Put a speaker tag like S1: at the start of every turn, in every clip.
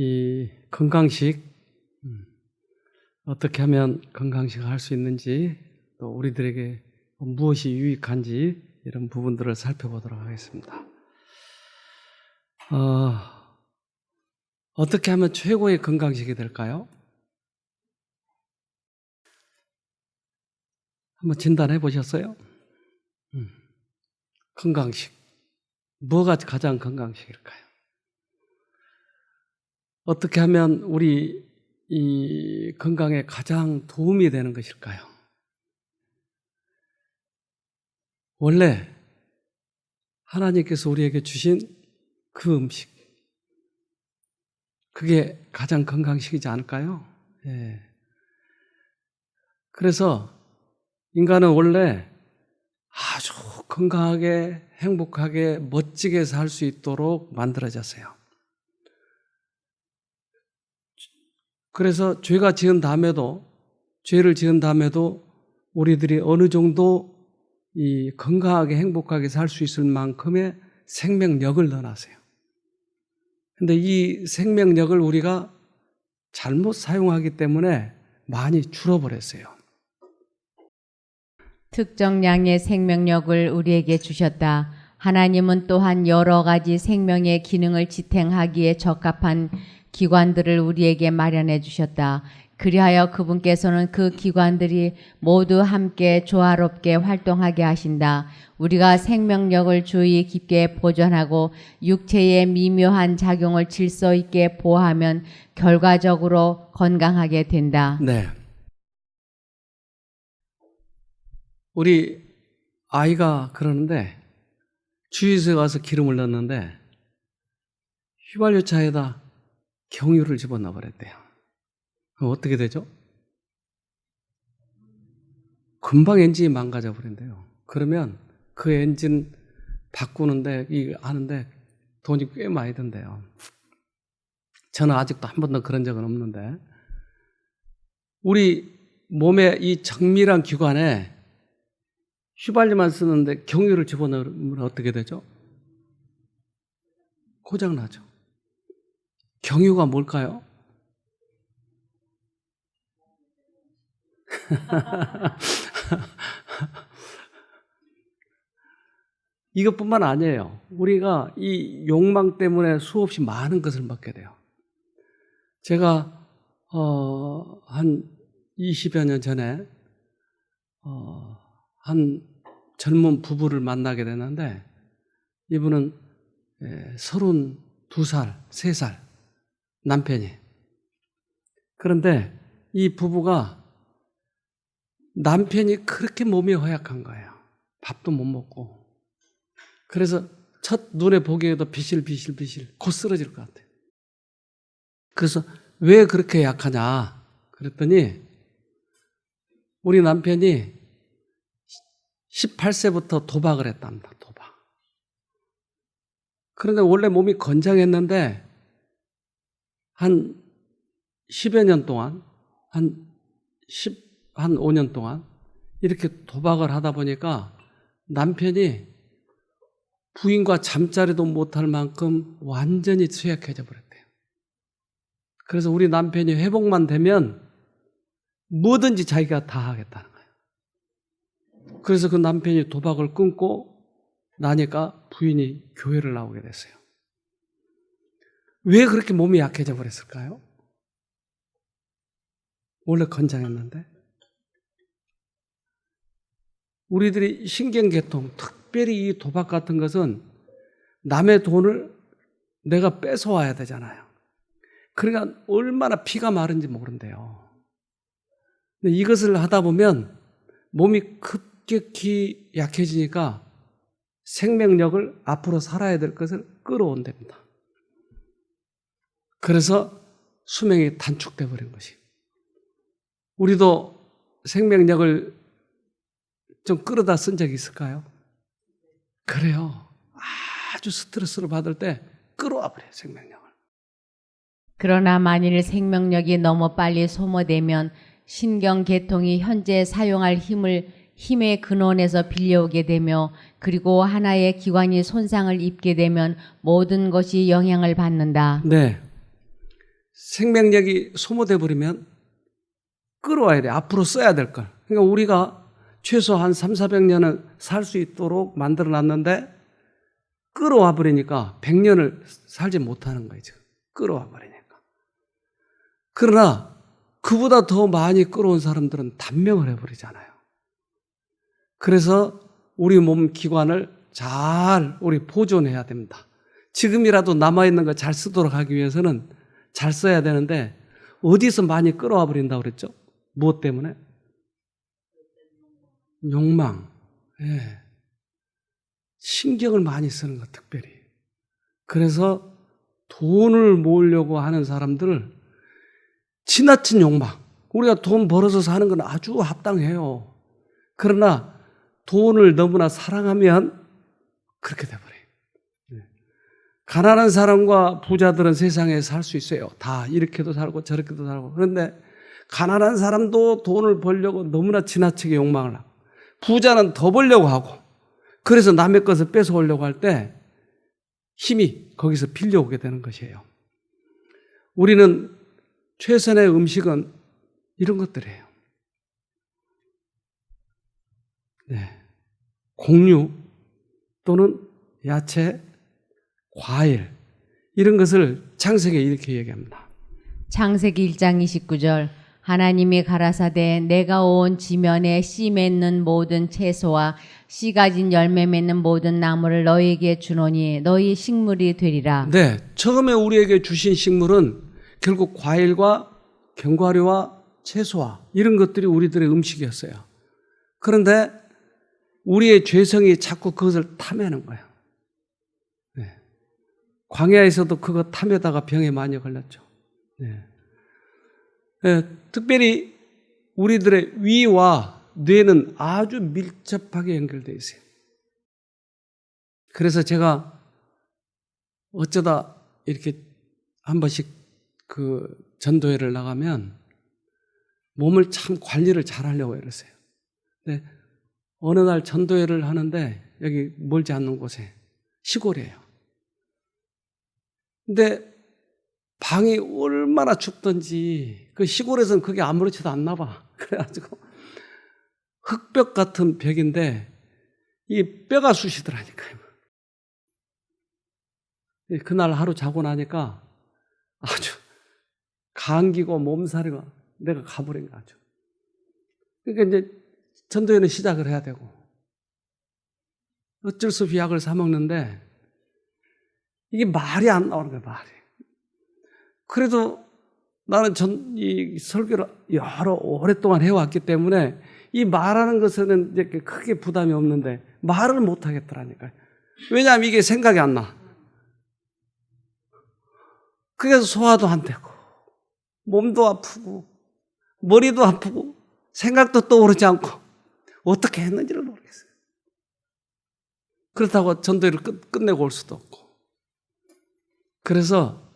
S1: 이 건강식, 어떻게 하면 건강식을 할 수 있는지, 또 우리들에게 무엇이 유익한지 이런 부분들을 살펴보도록 하겠습니다. 어떻게 하면 최고의 건강식이 될까요? 한번 진단해 보셨어요? 건강식. 뭐가 가장 건강식일까요? 어떻게 하면 우리 이 건강에 가장 도움이 되는 것일까요? 원래 하나님께서 우리에게 주신 그 음식, 그게 가장 건강식이지 않을까요? 예. 그래서 인간은 원래 아주 건강하게, 행복하게, 멋지게 살 수 있도록 만들어졌어요. 그래서 죄를 지은 다음에도 우리들이 어느 정도 이 건강하게, 행복하게 살 수 있을 만큼의 생명력을 넣어놨어요. 근데 이 생명력을 우리가 잘못 사용하기 때문에 많이 줄어버렸어요.
S2: 특정 양의 생명력을 우리에게 주셨다. 하나님은 또한 여러 가지 생명의 기능을 지탱하기에 적합한 기관들을 우리에게 마련해 주셨다. 그리하여 그분께서는 그 기관들이 모두 함께 조화롭게 활동하게 하신다. 우리가 생명력을 주의 깊게 보존하고 육체의 미묘한 작용을 질서 있게 보호하면 결과적으로 건강하게 된다.
S1: 네. 우리 아이가 그러는데 주유소에 가서 기름을 넣었는데 휘발유차에다 경유를 집어넣어 버렸대요. 그럼 어떻게 되죠? 금방 엔진이 망가져 버린대요. 그러면 그 엔진 바꾸는데 하는데 돈이 꽤 많이 든대요. 저는 아직도 한 번도 그런 적은 없는데, 우리 몸의 이 정밀한 기관에 휘발유만 쓰는데 경유를 집어넣으면 어떻게 되죠? 고장나죠. 경유가 뭘까요? 이것뿐만 아니에요. 우리가 이 욕망 때문에 수없이 많은 것을 먹게 돼요. 제가 한 20여 년 전에 한 젊은 부부를 만나게 됐는데, 이분은 32살, 3살 남편이. 그런데 이 부부가 남편이 그렇게 몸이 허약한 거예요. 밥도 못 먹고. 그래서 첫 눈에 보기에도 비실비실 곧 쓰러질 것 같아요. 그래서 왜 그렇게 약하냐 그랬더니, 우리 남편이 18세부터 도박을 했답니다. 도박. 그런데 원래 몸이 건장했는데 한 10여 년 동안, 한 5년 동안 이렇게 도박을 하다 보니까 남편이 부인과 잠자리도 못할 만큼 완전히 취약해져 버렸대요. 그래서 우리 남편이 회복만 되면 뭐든지 자기가 다 하겠다는 거예요. 그래서 그 남편이 도박을 끊고 나니까 부인이 교회를 나오게 됐어요. 왜 그렇게 몸이 약해져 버렸을까요? 원래 건장했는데. 우리들이 신경계통, 특별히 이 도박 같은 것은 남의 돈을 내가 뺏어와야 되잖아요. 그러니까 얼마나 피가 마른지 모른대요. 근데 이것을 하다 보면 몸이 급격히 약해지니까 생명력을, 앞으로 살아야 될 것을 끌어온답니다. 그래서 수명이 단축돼 버린 것이. 우리도 생명력을 좀 끌어다 쓴 적이 있을까요? 그래요. 아주 스트레스를 받을 때 끌어와 버려요, 생명력을.
S2: 그러나 만일 생명력이 너무 빨리 소모되면 신경계통이 현재 사용할 힘의 근원에서 빌려오게 되며, 그리고 하나의 기관이 손상을 입게 되면 모든 것이 영향을 받는다.
S1: 네. 생명력이 소모돼 버리면 끌어와야 돼. 앞으로 써야 될 걸. 그러니까 우리가 최소 한 300~400년은 살 수 있도록 만들어 놨는데 끌어와 버리니까 100년을 살지 못하는 거예요. 지금. 끌어와 버리니까. 그러나 그보다 더 많이 끌어온 사람들은 단명을 해버리잖아요. 그래서 우리 몸 기관을 잘 우리 보존해야 됩니다. 지금이라도 남아있는 거 잘 쓰도록 하기 위해서는 잘 써야 되는데 어디서 많이 끌어와 버린다고 그랬죠? 무엇 때문에? 욕망. 예. 신경을 많이 쓰는 것, 특별히. 그래서 돈을 모으려고 하는 사람들을 지나친 욕망. 우리가 돈 벌어서 사는 건 아주 합당해요. 그러나 돈을 너무나 사랑하면 그렇게 돼버려요. 가난한 사람과 부자들은 세상에 살 수 있어요. 다 이렇게도 살고 저렇게도 살고. 그런데 가난한 사람도 돈을 벌려고 너무나 지나치게 욕망을 하고, 부자는 더 벌려고 하고, 그래서 남의 것을 뺏어오려고 할 때 힘이 거기서 빌려오게 되는 것이에요. 우리는 최선의 음식은 이런 것들이에요. 네. 곡류 또는 야채, 과일, 이런 것을 창세기에 이렇게 얘기합니다.
S2: 창세기 1장 29절 하나님이 가라사대 내가 온 지면에 씨 맺는 모든 채소와 씨 가진 열매 맺는 모든 나무를 너희에게 주노니 너희 식물이 되리라.
S1: 네, 처음에 우리에게 주신 식물은 결국 과일과 견과류와 채소와 이런 것들이 우리들의 음식이었어요. 그런데 우리의 죄성이 자꾸 그것을 탐하는 거예요. 네. 광야에서도 그거 탐에다가 병에 많이 걸렸죠. 네. 네, 특별히 우리들의 위와 뇌는 아주 밀접하게 연결되어 있어요. 그래서 제가 어쩌다 이렇게 한 번씩 그 전도회를 나가면 몸을 참 관리를 잘 하려고 이랬어요. 근데 어느 날 전도회를 하는데 여기 멀지 않는 곳에 시골이에요. 근데 방이 얼마나 춥던지 그 시골에서는 그게 아무렇지도 않나 봐. 그래가지고 흙벽 같은 벽인데 이 뼈가 쑤시더라니까요. 그날 하루 자고 나니까 아주 감기고 몸살이가 내가 가버린 거 아주. 그러니까 이제 전도회는 시작을 해야 되고 어쩔 수 없이 약을 사 먹는데 이게 말이 안 나오는 거야, 말이. 그래도 나는 이 설교를 오랫동안 해왔기 때문에 이 말하는 것에는 이제 크게 부담이 없는데 말을 못 하겠더라니까요. 왜냐하면 이게 생각이 안 나. 그래서 소화도 안 되고 몸도 아프고 머리도 아프고 생각도 떠오르지 않고 어떻게 했는지를 모르겠어요. 그렇다고 전도회를 끝내고 올 수도 없고. 그래서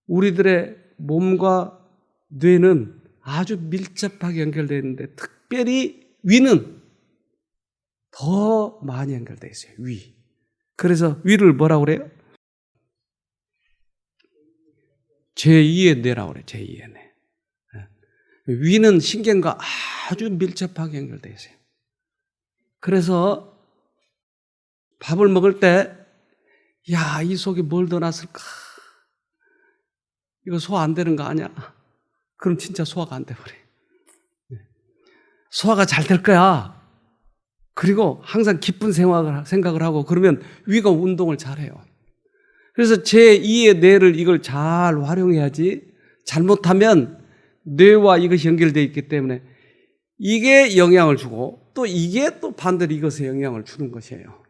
S1: 우리들의 몸과 뇌는 아주 밀접하게 연결되어 있는데 특별히 위는 더 많이 연결되어 있어요. 위. 그래서 위를 뭐라고 그래요? 제2의 뇌라고 그래요. 제2의 뇌. 위는 신경과 아주 밀접하게 연결되어 있어요. 그래서 밥을 먹을 때 야, 이 속에 뭘 더 놨을까? 이거 소화 안 되는 거 아니야? 그럼 진짜 소화가 안 돼버려. 소화가 잘 될 거야. 그리고 항상 기쁜 생각을 하고 그러면 위가 운동을 잘해요. 그래서 제2의 뇌를 이걸 잘 활용해야지 잘못하면 뇌와 이것이 연결되어 있기 때문에 이게 영향을 주고 또 이게 또 반대로 이것에 영향을 주는 것이에요.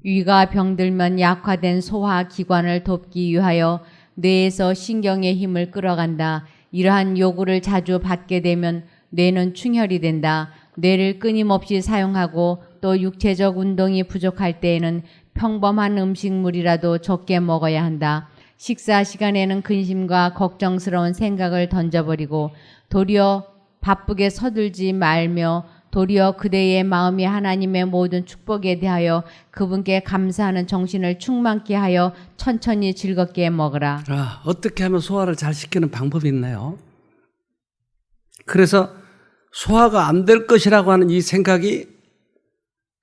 S2: 위가 병들면 약화된 소화 기관을 돕기 위하여 뇌에서 신경의 힘을 끌어간다. 이러한 요구를 자주 받게 되면 뇌는 충혈이 된다. 뇌를 끊임없이 사용하고 또 육체적 운동이 부족할 때에는 평범한 음식물이라도 적게 먹어야 한다. 식사 시간에는 근심과 걱정스러운 생각을 던져버리고 도리어 바쁘게 서둘지 말며 도리어 그대의 마음이 하나님의 모든 축복에 대하여 그분께 감사하는 정신을 충만케 하여 천천히 즐겁게 먹으라.
S1: 어떻게 하면 소화를 잘 시키는 방법이 있나요? 그래서 소화가 안 될 것이라고 하는 이 생각이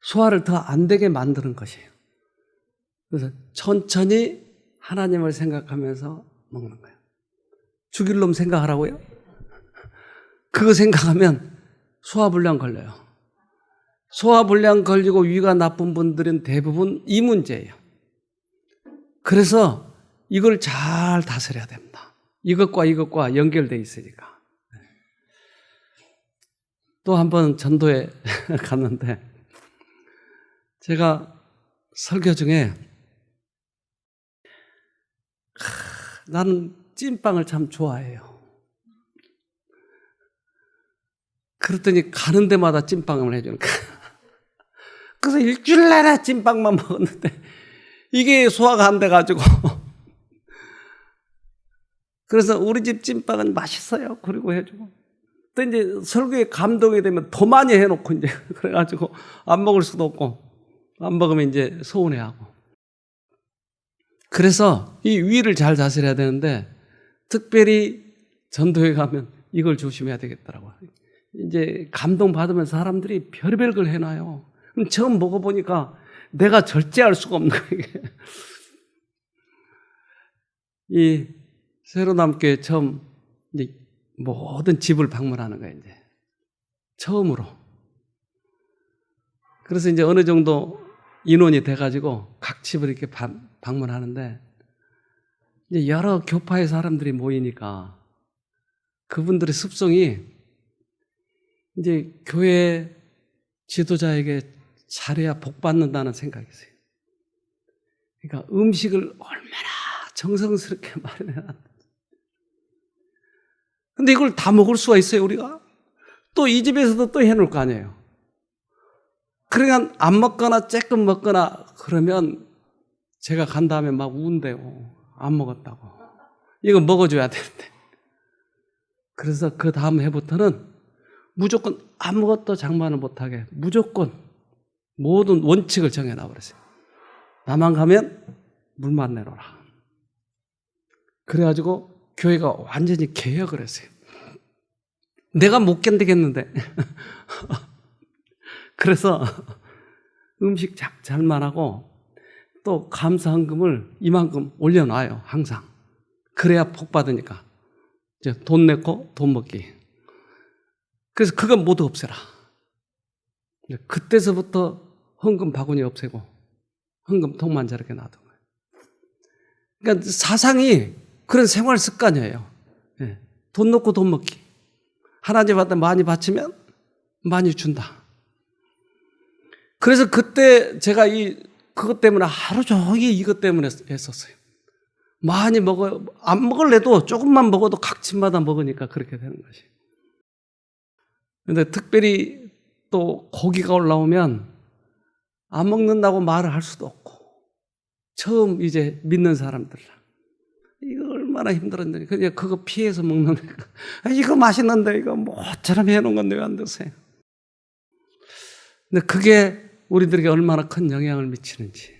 S1: 소화를 더 안 되게 만드는 것이에요. 그래서 천천히 하나님을 생각하면서 먹는 거예요. 죽일 놈 생각하라고요? 그거 생각하면 소화불량 걸려요. 소화불량 걸리고 위가 나쁜 분들은 대부분 이 문제예요. 그래서 이걸 잘 다스려야 됩니다. 이것과 연결되어 있으니까. 또 한 번 전도에 갔는데 제가 설교 중에 나는 찐빵을 참 좋아해요. 그랬더니 가는 데마다 찐빵을 해주는 거야. 그래서 일주일 내내 찐빵만 먹었는데 이게 소화가 안 돼가지고 그래서 우리 집 찐빵은 맛있어요. 그리고 해주고 또 이제 설교에 감동이 되면 더 많이 해놓고 이제 그래가지고 안 먹을 수도 없고 안 먹으면 이제 서운해하고. 그래서 이 위를 잘 다스려야 되는데 특별히 전도에 가면 이걸 조심해야 되겠더라고요. 이제 감동받으면 사람들이 별의별 걸 해놔요. 그럼 처음 먹어보니까 내가 절제할 수가 없는 거예요. 이 새로남교회 처음 이제 모든 집을 방문하는 거예요, 이제. 처음으로. 그래서 이제 어느 정도 인원이 돼가지고 각 집을 이렇게 방문하는데 이제 여러 교파의 사람들이 모이니까 그분들의 습성이 이제 교회 지도자에게 잘해야 복 받는다는 생각이 있어요. 그러니까 음식을 얼마나 정성스럽게 마련해놨는지. 근데 이걸 다 먹을 수가 있어요, 우리가? 또 이 집에서도 또 해놓을 거 아니에요. 그러니까 안 먹거나 조금 먹거나 그러면 제가 간 다음에 막 운대요. 안 먹었다고. 이거 먹어줘야 되는데. 그래서 그 다음 해부터는 무조건 아무것도 장만을 못하게 무조건 모든 원칙을 정해놔버렸어요. 나만 가면 물만 내놓으라. 그래가지고 교회가 완전히 개혁을 했어요. 내가 못 견디겠는데. 그래서 음식 잘만 하고 또 감사헌금을 이만큼 올려놔요, 항상. 그래야 복 받으니까. 이제 돈 내고 돈 먹기. 그래서 그건 모두 없애라. 그때서부터 헌금 바구니 없애고 헌금통만 저렇게 놔둔 거예요. 그러니까 사상이 그런 생활 습관이에요. 예. 돈 넣고 돈 먹기. 하나님한테 많이 바치면 많이 준다. 그래서 그때 제가 그것 때문에 하루 종일 이것 때문에 했었어요. 많이 안 먹을래도 조금만 먹어도 각 집마다 먹으니까 그렇게 되는 것이. 근데 특별히 또 고기가 올라오면 안 먹는다고 말을 할 수도 없고, 처음 이제 믿는 사람들. 이거 얼마나 힘들었는지. 그냥 그거 피해서 먹는 거니까. 이거 맛있는데 이거 뭐처럼 해놓은 건데 왜 안 드세요? 근데 그게 우리들에게 얼마나 큰 영향을 미치는지.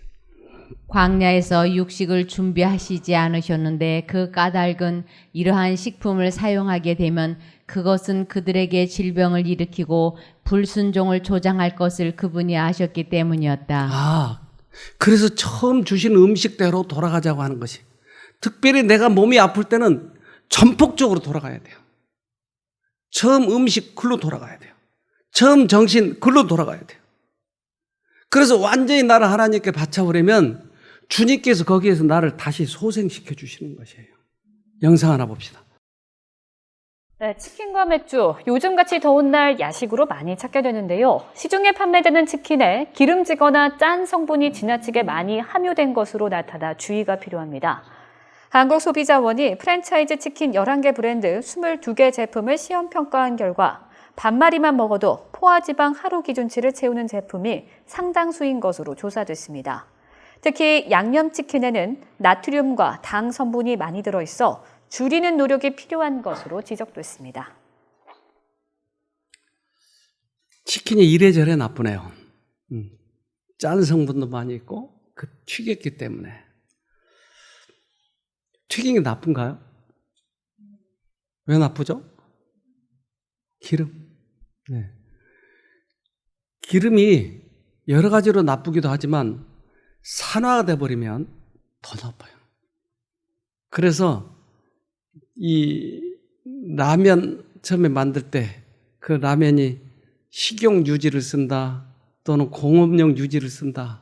S2: 광야에서 육식을 준비하시지 않으셨는데 그 까닭은 이러한 식품을 사용하게 되면 그것은 그들에게 질병을 일으키고 불순종을 조장할 것을 그분이 아셨기 때문이었다.
S1: 그래서 처음 주신 음식대로 돌아가자고 하는 것이. 특별히 내가 몸이 아플 때는 전폭적으로 돌아가야 돼요. 처음 음식 글로 돌아가야 돼요. 처음 정신 글로 돌아가야 돼요. 그래서 완전히 나를 하나님께 바쳐버리면 주님께서 거기에서 나를 다시 소생시켜 주시는 것이에요. 영상 하나 봅시다.
S3: 네, 치킨과 맥주, 요즘같이 더운 날 야식으로 많이 찾게 되는데요. 시중에 판매되는 치킨에 기름지거나 짠 성분이 지나치게 많이 함유된 것으로 나타나 주의가 필요합니다. 한국소비자원이 프랜차이즈 치킨 11개 브랜드 22개 제품을 시험 평가한 결과 반마리만 먹어도 포화지방 하루 기준치를 채우는 제품이 상당수인 것으로 조사됐습니다. 특히 양념치킨에는 나트륨과 당 성분이 많이 들어있어 줄이는 노력이 필요한 것으로 지적됐습니다.
S1: 치킨이 이래저래 나쁘네요. 짠 성분도 많이 있고 그 튀겼기 때문에. 튀긴 게 나쁜가요? 왜 나쁘죠? 기름. 네. 기름이 여러 가지로 나쁘기도 하지만 산화가 돼버리면 더 나빠요. 그래서 이 라면 처음에 만들 때 그 라면이 식용 유지를 쓴다 또는 공업용 유지를 쓴다.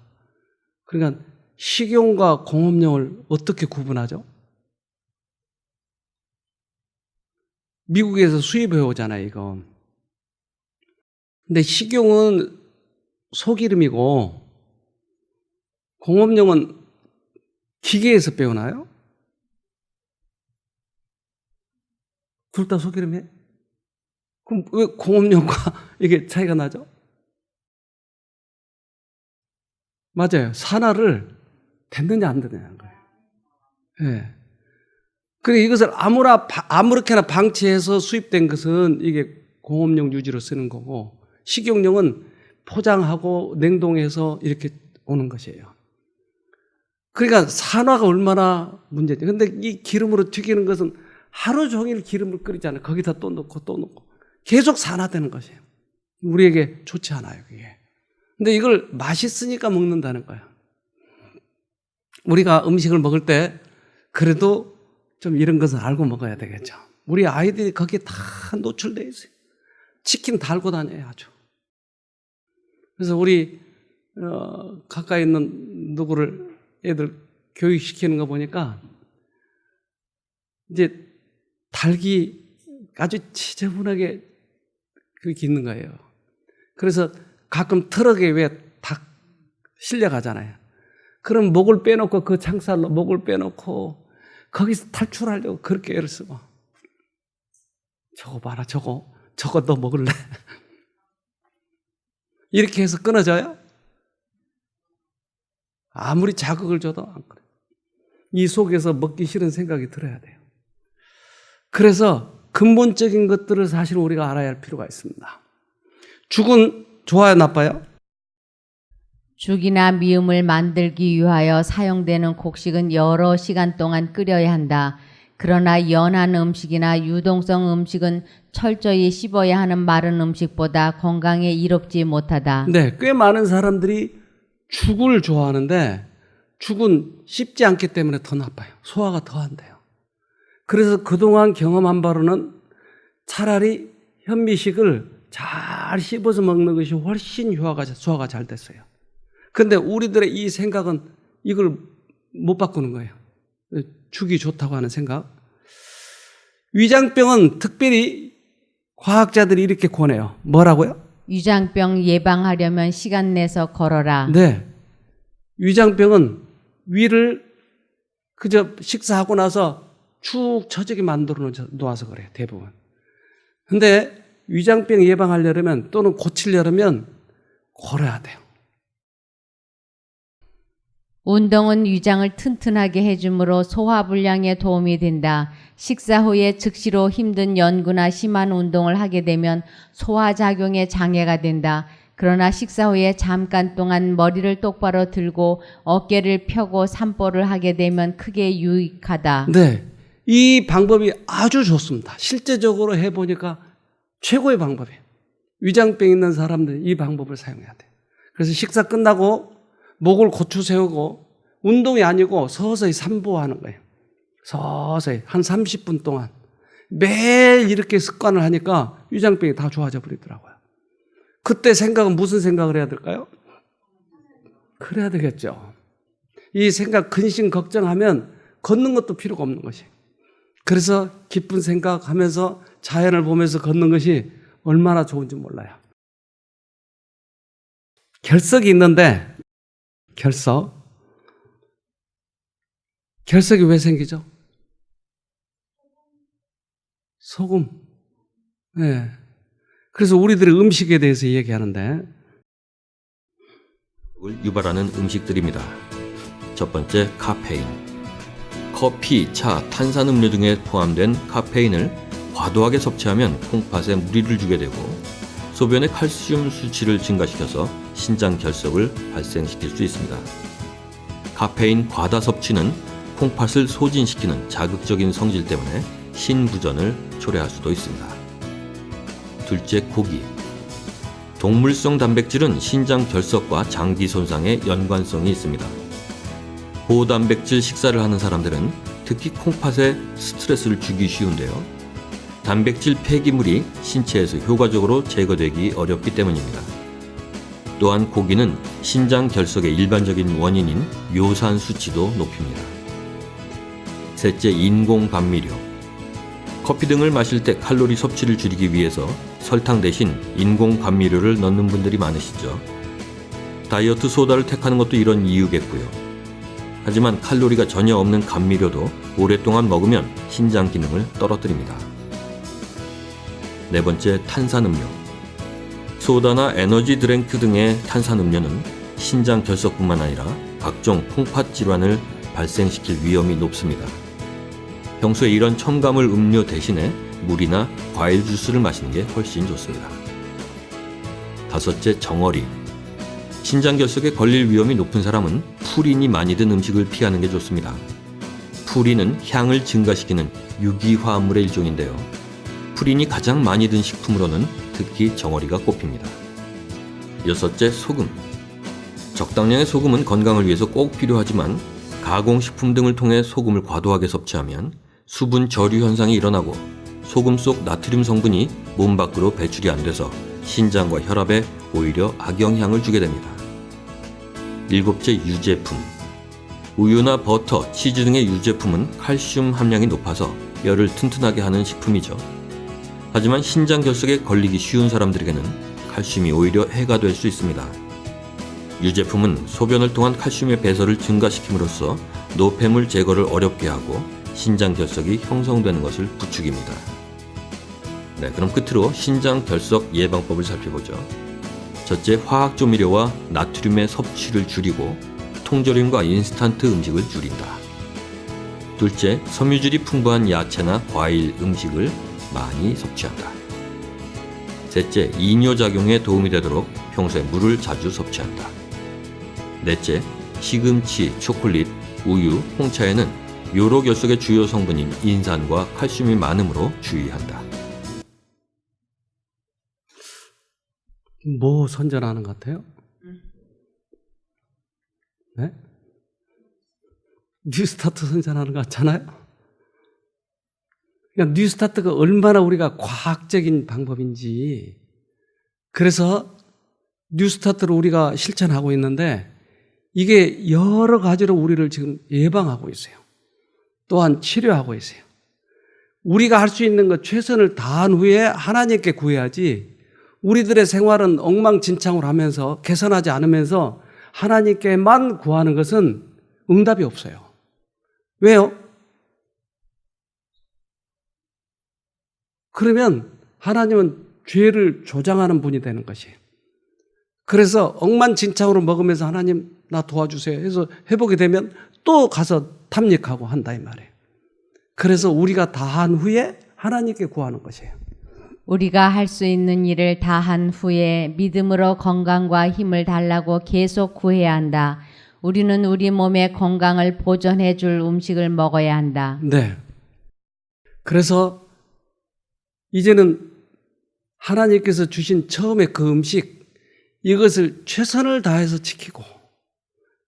S1: 그러니까 식용과 공업용을 어떻게 구분하죠? 미국에서 수입해 오잖아요, 이거. 근데 식용은 소기름이고 공업용은 기계에서 빼오나요? 둘 다 소기름이에요? 그럼 왜 공업용과 이게 차이가 나죠? 맞아요. 산화를 됐느냐 안 됐느냐는 거예요. 네. 그리고 이것을 아무렇게나 방치해서 수입된 것은 이게 공업용 유지로 쓰는 거고 식용용은 포장하고 냉동해서 이렇게 오는 것이에요. 그러니까 산화가 얼마나 문제죠. 근데 이 기름으로 튀기는 것은 하루 종일 기름을 끓이잖아요. 거기다 또 넣고 또 넣고 계속 산화되는 것이에요. 우리에게 좋지 않아요, 그게. 근데 이걸 맛있으니까 먹는다는 거예요. 우리가 음식을 먹을 때 그래도 좀 이런 것을 알고 먹어야 되겠죠. 우리 아이들이 거기에 다 노출되어 있어요. 치킨 달고 다녀요, 아주. 그래서 우리 가까이 있는 누구를 애들 교육시키는 거 보니까 이제 달기 아주 지저분하게 그렇게 있는 거예요. 그래서 가끔 트럭에 왜 닭 실려가잖아요. 그럼 목을 빼놓고 그 창살로 목을 빼놓고 거기서 탈출하려고 그렇게 애를 쓰고 저거 봐라 저거 너 먹을래? 이렇게 해서 끊어져요? 아무리 자극을 줘도 안 그래요. 이 속에서 먹기 싫은 생각이 들어야 돼요. 그래서 근본적인 것들을 사실 우리가 알아야 할 필요가 있습니다. 죽은 좋아요, 나빠요?
S2: 죽이나 미음을 만들기 위하여 사용되는 곡식은 여러 시간 동안 끓여야 한다. 그러나 연한 음식이나 유동성 음식은 철저히 씹어야 하는 마른 음식보다 건강에 이롭지 못하다.
S1: 네, 꽤 많은 사람들이 죽을 좋아하는데 죽은 씹지 않기 때문에 더 나빠요. 소화가 더 안 돼요. 그래서 그동안 경험한 바로는 차라리 현미식을 잘 씹어서 먹는 것이 훨씬 소화가 잘 됐어요. 그런데 우리들의 이 생각은 이걸 못 바꾸는 거예요. 죽이 좋다고 하는 생각. 위장병은 특별히 과학자들이 이렇게 권해요. 뭐라고요?
S2: 위장병 예방하려면 시간 내서 걸어라.
S1: 네. 위장병은 위를 그저 식사하고 나서 축 처지게 만들어 놓아서 그래요. 대부분. 근데 위장병 예방하려면 또는 고치려면 걸어야 돼요.
S2: 운동은 위장을 튼튼하게 해주므로 소화불량에 도움이 된다. 식사 후에 즉시로 힘든 연구나 심한 운동을 하게 되면 소화작용에 장애가 된다. 그러나 식사 후에 잠깐 동안 머리를 똑바로 들고 어깨를 펴고 산보를 하게 되면 크게 유익하다.
S1: 네. 이 방법이 아주 좋습니다. 실제적으로 해보니까 최고의 방법이에요. 위장병 있는 사람들이 이 방법을 사용해야 돼요. 그래서 식사 끝나고 목을 고추 세우고 운동이 아니고 서서히 산보하는 거예요. 서서히 한 30분 동안 매일 이렇게 습관을 하니까 위장병이 다 좋아져 버리더라고요. 그때 생각은 무슨 생각을 해야 될까요? 그래야 되겠죠. 이 생각 근심 걱정하면 걷는 것도 필요가 없는 것이에요. 그래서 기쁜 생각하면서 자연을 보면서 걷는 것이 얼마나 좋은지 몰라요. 결석이 있는데 결석이 왜 생기죠? 소금. 네. 그래서 우리들의 음식에 대해서 얘기하는데
S4: 유발하는 음식들입니다. 첫 번째, 카페인. 커피, 차, 탄산음료 등에 포함된 카페인을 과도하게 섭취하면 콩팥에 무리를 주게 되고 소변의 칼슘 수치를 증가시켜서 신장 결석을 발생시킬 수 있습니다. 카페인 과다 섭취는 콩팥을 소진시키는 자극적인 성질 때문에 신부전을 초래할 수도 있습니다. 둘째, 고기. 동물성 단백질은 신장 결석과 장기 손상에 연관성이 있습니다. 고단백질 식사를 하는 사람들은 특히 콩팥에 스트레스를 주기 쉬운데요. 단백질 폐기물이 신체에서 효과적으로 제거되기 어렵기 때문입니다. 또한 고기는 신장 결석의 일반적인 원인인 요산 수치도 높입니다. 셋째, 인공 감미료. 커피 등을 마실 때 칼로리 섭취를 줄이기 위해서 설탕 대신 인공 감미료를 넣는 분들이 많으시죠. 다이어트 소다를 택하는 것도 이런 이유겠고요. 하지만 칼로리가 전혀 없는 감미료도 오랫동안 먹으면 신장 기능을 떨어뜨립니다. 네 번째, 탄산음료. 소다나 에너지 드링크 등의 탄산음료는 신장 결석뿐만 아니라 각종 콩팥 질환을 발생시킬 위험이 높습니다. 평소에 이런 첨가물 음료 대신에 물이나 과일 주스를 마시는 게 훨씬 좋습니다. 다섯째, 정어리. 신장 결석에 걸릴 위험이 높은 사람은 푸린이 많이 든 음식을 피하는 게 좋습니다. 푸린은 향을 증가시키는 유기화합물의 일종인데요. 푸린이 가장 많이 든 식품으로는 특히 정어리가 꼽힙니다. 여섯째, 소금. 적당량의 소금은 건강을 위해서 꼭 필요하지만 가공식품 등을 통해 소금을 과도하게 섭취하면 수분 저류 현상이 일어나고 소금 속 나트륨 성분이 몸 밖으로 배출이 안 돼서 신장과 혈압에 오히려 악영향을 주게 됩니다. 일곱째, 유제품. 우유나 버터, 치즈 등의 유제품은 칼슘 함량이 높아서 뼈를 튼튼하게 하는 식품이죠. 하지만 신장 결석에 걸리기 쉬운 사람들에게는 칼슘이 오히려 해가 될 수 있습니다. 유제품은 소변을 통한 칼슘의 배설을 증가시킴으로써 노폐물 제거를 어렵게 하고 신장 결석이 형성되는 것을 부추깁니다. 네, 그럼 끝으로 신장 결석 예방법을 살펴보죠. 첫째, 화학 조미료와 나트륨의 섭취를 줄이고 통조림과 인스턴트 음식을 줄인다. 둘째, 섬유질이 풍부한 야채나 과일, 음식을 많이 섭취한다. 셋째, 이뇨작용에 도움이 되도록 평소에 물을 자주 섭취한다. 넷째, 시금치, 초콜릿, 우유, 홍차에는 요로결석의 주요 성분인 인산과 칼슘이 많으므로 주의한다.
S1: 뭐 선전하는 것 같아요? 네? 뉴스타트 선전하는 것 같잖아요? 그러니까 뉴스타트가 얼마나 우리가 과학적인 방법인지, 그래서 뉴스타트를 우리가 실천하고 있는데 이게 여러 가지로 우리를 지금 예방하고 있어요. 또한 치료하고 있어요. 우리가 할 수 있는 것 최선을 다한 후에 하나님께 구해야지, 우리들의 생활은 엉망진창으로 하면서 개선하지 않으면서 하나님께만 구하는 것은 응답이 없어요. 왜요? 그러면 하나님은 죄를 조장하는 분이 되는 것이에요. 그래서 엉망진창으로 먹으면서 하나님 나 도와주세요 해서 회복이 되면 또 가서 탐닉하고 한다 이 말이에요. 그래서 우리가 다 한 후에 하나님께 구하는 것이에요.
S2: 우리가 할 수 있는 일을 다 한 후에 믿음으로 건강과 힘을 달라고 계속 구해야 한다. 우리는 우리 몸의 건강을 보존해 줄 음식을 먹어야 한다.
S1: 네. 그래서 이제는 하나님께서 주신 처음에 그 음식, 이것을 최선을 다해서 지키고,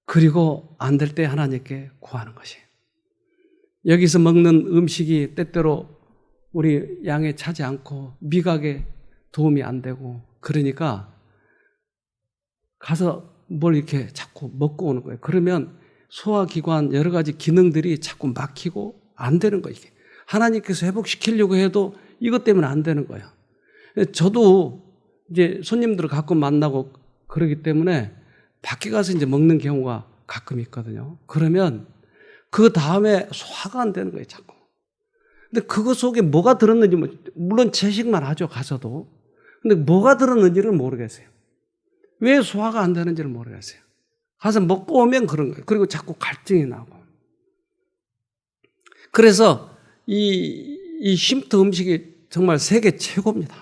S1: 그리고 안 될 때 하나님께 구하는 것이에요. 여기서 먹는 음식이 때때로 우리 양에 차지 않고 미각에 도움이 안 되고, 그러니까 가서 뭘 이렇게 자꾸 먹고 오는 거예요. 그러면 소화기관 여러 가지 기능들이 자꾸 막히고 안 되는 거예요. 이게 하나님께서 회복시키려고 해도 이것 때문에 안 되는 거예요. 저도 이제 손님들을 가끔 만나고 그러기 때문에 밖에 가서 이제 먹는 경우가 가끔 있거든요. 그러면 그 다음에 소화가 안 되는 거예요, 자꾸. 근데 그거 속에 뭐가 들었는지, 물론 채식만 하죠, 가서도. 근데 뭐가 들었는지를 모르겠어요. 왜 소화가 안 되는지를 모르겠어요. 가서 먹고 오면 그런 거예요. 그리고 자꾸 갈증이 나고. 그래서 이 쉼터 음식이 정말 세계 최고입니다.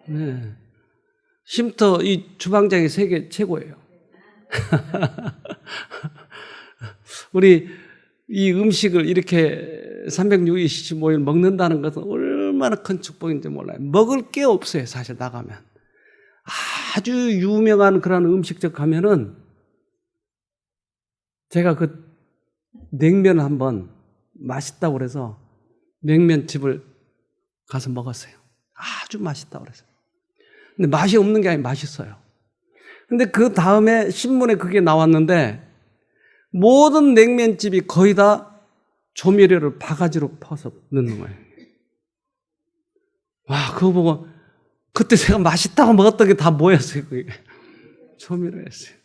S1: 네. 쉼터 이 주방장이 세계 최고예요. 우리 이 음식을 이렇게 365일 먹는다는 것은 얼마나 큰 축복인지 몰라요. 먹을 게 없어요, 사실 나가면. 아주 유명한 그런 음식점 가면은 제가 그 냉면 한번 맛있다고 그래서 냉면집을 가서 먹었어요. 아주 맛있다고 그래서. 근데 맛이 없는 게 아니라 맛있어요. 근데 그 다음에 신문에 그게 나왔는데 모든 냉면집이 거의 다 조미료를 바가지로 퍼서 넣는 거예요. 와, 그거 보고 그때 제가 맛있다고 먹었던 게 다 뭐였어요, 그게. 조미료였어요.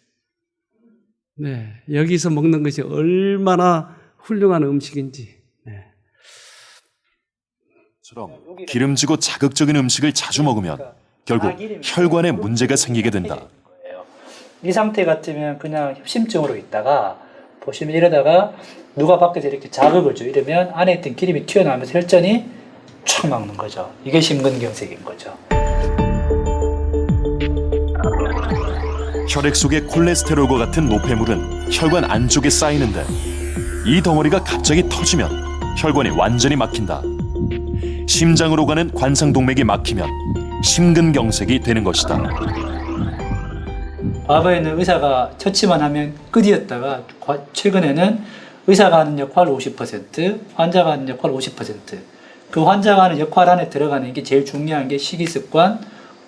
S1: 네, 여기서 먹는 것이 얼마나 훌륭한 음식인지. 네.
S5: 처럼 기름지고 자극적인 음식을 자주 먹으면 결국 혈관에 문제가 생기게 된다.
S6: 이 상태 같으면 그냥 협심증으로 있다가 보시면 이러다가 누가 밖에서 이렇게 자극을 줘 이러면 안에 있던 기름이 튀어나오면서 혈전이 촥 막는 거죠. 이게 심근경색인 거죠.
S5: 혈액 속의 콜레스테롤과 같은 노폐물은 혈관 안쪽에 쌓이는데 이 덩어리가 갑자기 터지면 혈관이 완전히 막힌다. 심장으로 가는 관상동맥이 막히면 심근경색이 되는 것이다.
S6: 과거에는 의사가 처치만 하면 끝이었다가 최근에는 의사가 하는 역할 50%, 환자가 하는 역할 50%. 그 환자가 하는 역할 안에 들어가는 게 제일 중요한 게 식이습관,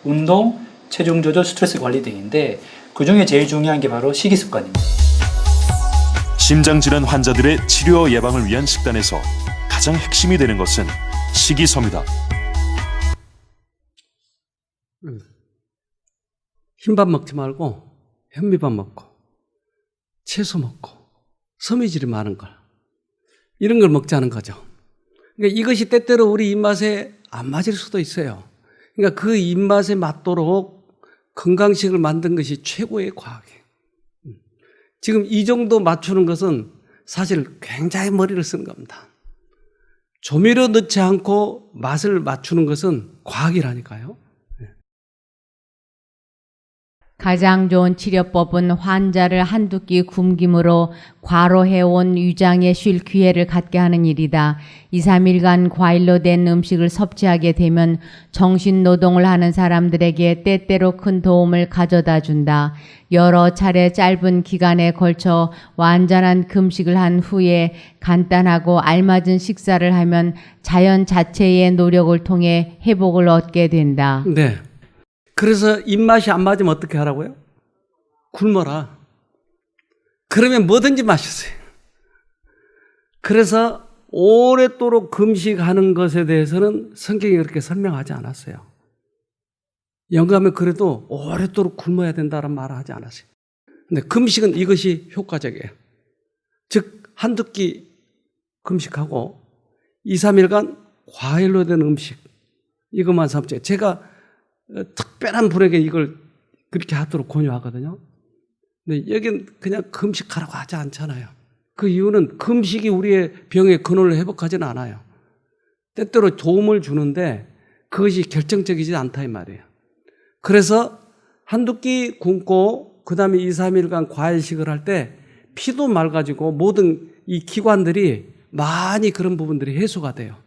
S6: 운동, 체중 조절, 스트레스 관리 등인데 그 중에 제일 중요한 게 바로 식이습관입니다.
S5: 심장질환 환자들의 치료 예방을 위한 식단에서 가장 핵심이 되는 것은 식이섬유다.
S1: 흰밥 먹지 말고 현미밥 먹고 채소 먹고 섬유질이 많은 걸 이런 걸 먹자는 거죠. 그러니까 이것이 때때로 우리 입맛에 안 맞을 수도 있어요. 그러니까 그 입맛에 맞도록 건강식을 만든 것이 최고의 과학이에요. 지금 이 정도 맞추는 것은 사실 굉장히 머리를 쓰는 겁니다. 조미료 넣지 않고 맛을 맞추는 것은 과학이라니까요.
S2: 가장 좋은 치료법은 환자를 한두 끼 굶김으로 과로해온 위장에 쉴 기회를 갖게 하는 일이다. 2, 3일간 과일로 된 음식을 섭취하게 되면 정신노동을 하는 사람들에게 때때로 큰 도움을 가져다 준다. 여러 차례 짧은 기간에 걸쳐 완전한 금식을 한 후에 간단하고 알맞은 식사를 하면 자연 자체의 노력을 통해 회복을 얻게 된다.
S1: 네. 그래서 입맛이 안 맞으면 어떻게 하라고요? 굶어라. 그러면 뭐든지 맛있어요. 그래서 오랫도록 금식하는 것에 대해서는 성경이 그렇게 설명하지 않았어요. 영감에 그래도 오랫도록 굶어야 된다는 말을 하지 않았어요. 근데 금식은 이것이 효과적이에요. 즉 한두 끼 금식하고 2, 3일간 과일로 된 음식 이것만 섭취해요. 제가 특별한 분에게 이걸 그렇게 하도록 권유하거든요. 근데 여긴 그냥 금식하라고 하지 않잖아요. 그 이유는 금식이 우리의 병의 근원을 회복하지는 않아요. 때때로 도움을 주는데 그것이 결정적이지 않다 이 말이에요. 그래서 한두 끼 굶고 그 다음에 2, 3일간 과일식을 할 때 피도 맑아지고 모든 이 기관들이 많이 그런 부분들이 해소가 돼요.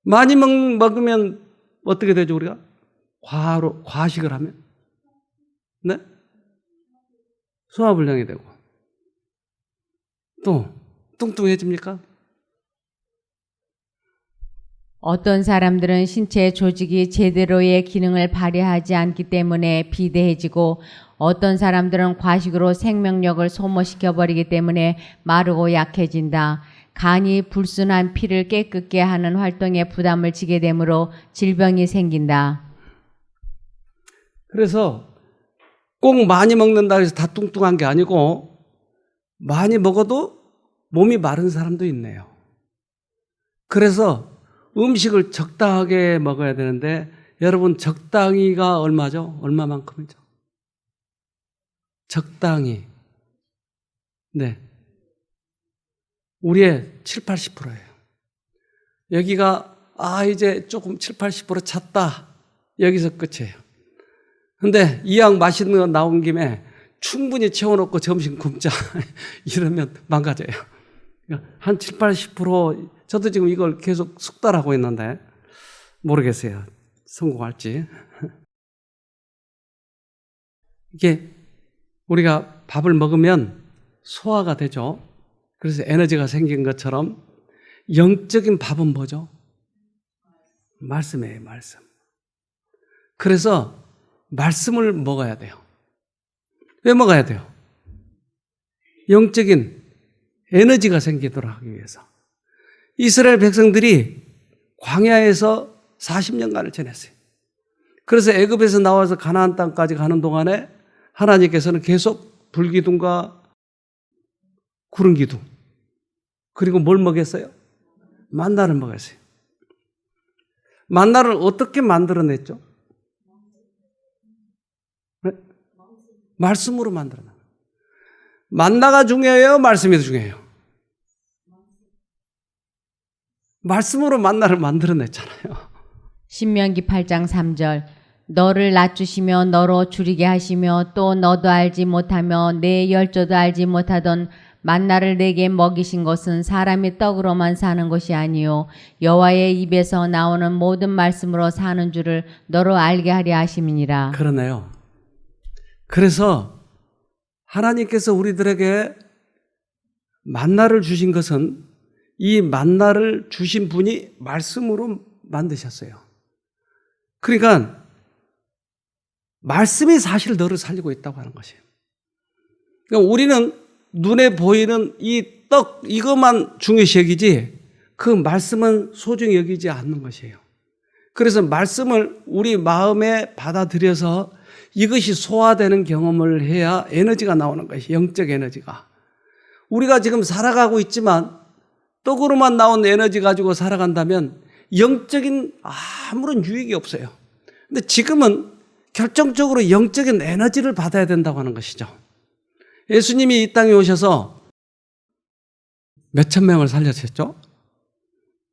S1: 많이 먹으면 어떻게 되죠 우리가? 과식을 하면? 네? 소화불량이 되고. 또, 뚱뚱해집니까?
S2: 어떤 사람들은 신체 조직이 제대로의 기능을 발휘하지 않기 때문에 비대해지고 어떤 사람들은 과식으로 생명력을 소모시켜버리기 때문에 마르고 약해진다. 간이 불순한 피를 깨끗게 하는 활동에 부담을 지게 되므로 질병이 생긴다.
S1: 그래서 꼭 많이 먹는다 해서 다 뚱뚱한 게 아니고 많이 먹어도 몸이 마른 사람도 있네요. 그래서 음식을 적당하게 먹어야 되는데 여러분 적당히가 얼마죠? 얼마만큼이죠? 적당히. 네. 우리의 7, 80%예요. 여기가 이제 조금 7, 80% 찼다. 여기서 끝이에요. 근데 이왕 맛있는 거 나온 김에 충분히 채워놓고 점심 굶자 이러면 망가져요. 한 7, 80% 저도 지금 이걸 계속 숙달하고 있는데 모르겠어요. 성공할지. 이게 우리가 밥을 먹으면 소화가 되죠. 그래서 에너지가 생긴 것처럼 영적인 밥은 뭐죠? 말씀이에요, 말씀. 그래서 말씀을 먹어야 돼요. 왜 먹어야 돼요? 영적인 에너지가 생기도록 하기 위해서. 이스라엘 백성들이 광야에서 40년간을 지냈어요. 그래서 애굽에서 나와서 가나안 땅까지 가는 동안에 하나님께서는 계속 불기둥과 구름기둥 그리고 뭘 먹였어요? 만나를 먹였어요. 만나를 어떻게 만들어냈죠? 네? 말씀으로 만들어낸 거예요. 만나가 중요해요? 말씀이 더 중요해요? 말씀으로 만나를 만들어냈잖아요.
S2: 신명기 8장 3절 너를 낮추시며 너로 줄이게 하시며 또 너도 알지 못하며 내 열조도 알지 못하던 만나를 내게 먹이신 것은 사람이 떡으로만 사는 것이 아니요 여호와의 입에서 나오는 모든 말씀으로 사는 줄을 너로 알게 하려 하심이니라.
S1: 그러네요. 그래서 하나님께서 우리들에게 만나를 주신 것은 이 만나를 주신 분이 말씀으로 만드셨어요. 그러니까 말씀이 사실 너를 살리고 있다고 하는 것이에요. 그러니까 우리는 눈에 보이는 이 떡 이것만 중요시 여기지 그 말씀은 소중히 여기지 않는 것이에요. 그래서 말씀을 우리 마음에 받아들여서 이것이 소화되는 경험을 해야 에너지가 나오는 것이에요. 영적 에너지가. 우리가 지금 살아가고 있지만 떡으로만 나온 에너지 가지고 살아간다면 영적인 아무런 유익이 없어요. 근데 지금은 결정적으로 영적인 에너지를 받아야 된다고 하는 것이죠. 예수님이 이 땅에 오셔서 몇천 명을 살려셨죠?